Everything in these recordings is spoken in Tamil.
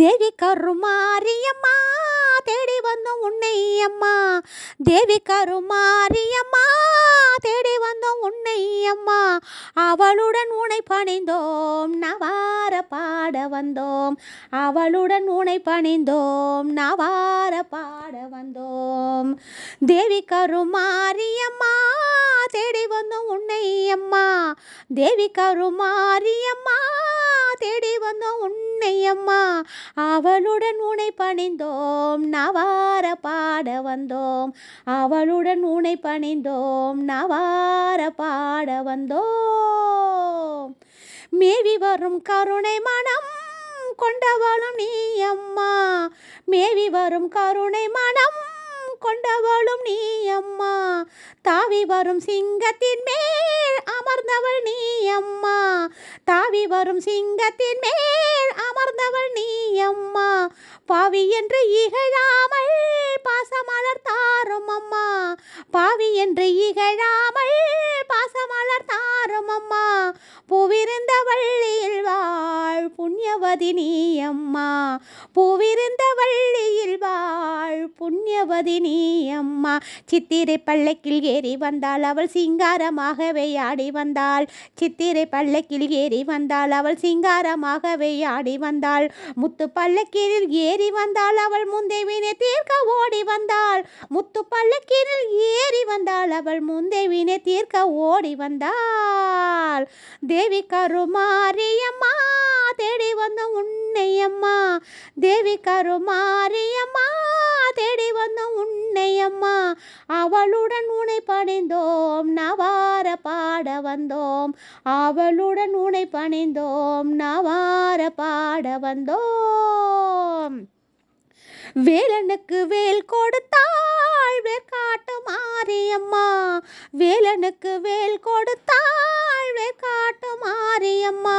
தேவி கருமாரியம்மா தேடி வந்தோம் உன்னை அம்மா. தேவி கருமாரியம்மா தேடி வந்தோம் உன்னை அம்மா. அவளுடன் உனை பணிந்தோம் நவார பாட வந்தோம். அவளுடன் உனை பணிந்தோம் நவார பாட வந்தோம். தேவி கருமாரியம்மா தேடி வந்தோம் உன்னை அம்மா. தேவி கருமாரியம்மா தேடி வந்தோம் உன்னை அம்மா. அவளுடன் உனை பணிந்தோம் நவார பாட வந்தோம். அவளுடன் உனை பணிந்தோம் நவார பாட வந்தோம். மேவி வரும் கருணை மனம் கொண்டவளும் நீ அம்மா. மேவி வரும் கருணை மனம் கொண்டவளும் நீ அம்மா. தாவி வரும் சிங்கத்தின் மேல் அமர்ந்தவள் நீ அம்மா. தாவி வரும் சிங்கத்தின் மேல் அமர்ந்தவள் நீ அம்மா. பாவி என்று இகழாமல் பாசமலர் தாரும் அம்மா. பாவி என்று இகழாமல் பாசமலர் தாரும் அம்மா. பூவிருந்த வள்ளியில் வாழ் புண்ணியவதி நீ அம்மா. பூவிருந்த வள்ளியில் வாழ் புண்ணியவதி நீ அம்மா. சித்திரை பல்லக்கில் ஏறி வந்தாள் அவள் சிங்காரமாகவே ஆடி வந்தாள். சித்திரை பல்லக்கில் ஏறி வந்தாள் அவள் சிங்காரமாகவே ஆடி வந்தாள். முத்து பல்லக்கில் ஏறி வந்தாள் அவள் முந்தை வினை தீர்க்க ஓடி வந்தாள். முத்து பல்லக்கில் ஏறி வந்தாள் அவள் முந்தை வினை தீர்க்க ஓடி வந்தாள். தேவி கருமாரியம்மா தேடி வந்தோம் உன்னை அம்மா. தேவி கருமாரியம்மா தேடி வந்தோம் உன்னை அம்மா. அவளுடன் உனை பணிந்தோம் நவார பாட வந்தோம். அவளுடன் உனை பணிந்தோம் நவார பாட வந்தோம். வேலனுக்கு வேல் கொடுத்தாள் வேற்காட்டு மாரியம்மா. வேலனுக்கு வேல் கொடுத்தாள் வேற்காட்டு மாரியம்மா.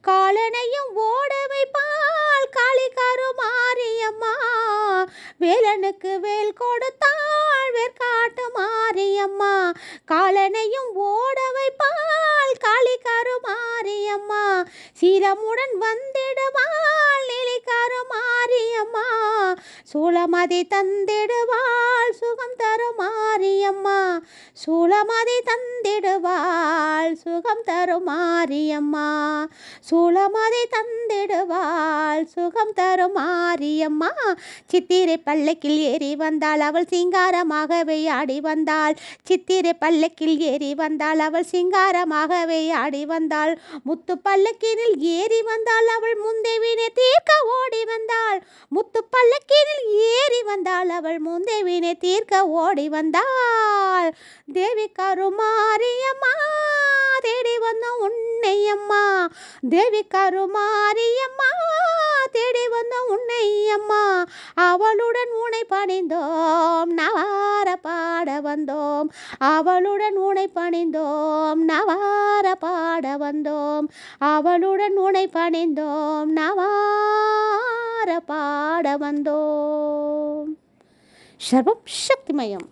காலனையும் ஓட வைப்பாள் காளி கருமாரியம்மா. வேலனுக்கு வேல் கொடுத்தாள் வேற்காட்டு மாரியம்மா. காலனையும் ஓட வைப்பாள் காளி கருமாரியம்மா. சீரமுடன் வந்திடுவாள் நிலை கருமாரியம்மா. சூளமதி தந்திடுவாள் சுகம் தருமாரியம்மா. சூளமதி தந்திடுவாள் சுகம் தருமாரியம்மா. சூளமதி தந்திடுவாள் சுகம் தருமாரியம்மா. சித்திரை பல்லக்கில் ஏறி வந்தாள் அவள் சிங்காரமாகவே ஆடி வந்தாள். சித்திரை பல்லக்கில் ஏறி வந்தாள் அவள் சிங்காரமாகவே ஆடி வந்தாள். முத்து பல்லக்கினில் ஏறி வந்தாள் அவள் முந்தை வினை தீர்க்க ஓடி வந்தாள். முத்து பல்லக்கினில் ஏறி வந்தாள் அவள் முந்தை வினை தீர்க்க ஓடி வந்தாள். தேவி கருமாரியம்மா தேடி வந்தோம் உன்னை அம்மா. தேவி கருமாரியம்மா தேடி வந்தோம் உன்னை அம்மா. அவளுடன் உனை பணிந்தோம் நவார பாட வந்தோம். அவளுடன் உனை பணிந்தோம் நவார பாட வந்தோம். அவளுடன் உனை பணிந்தோம் நவார பாட வந்தோம். சர்வம் சக்திமயம்.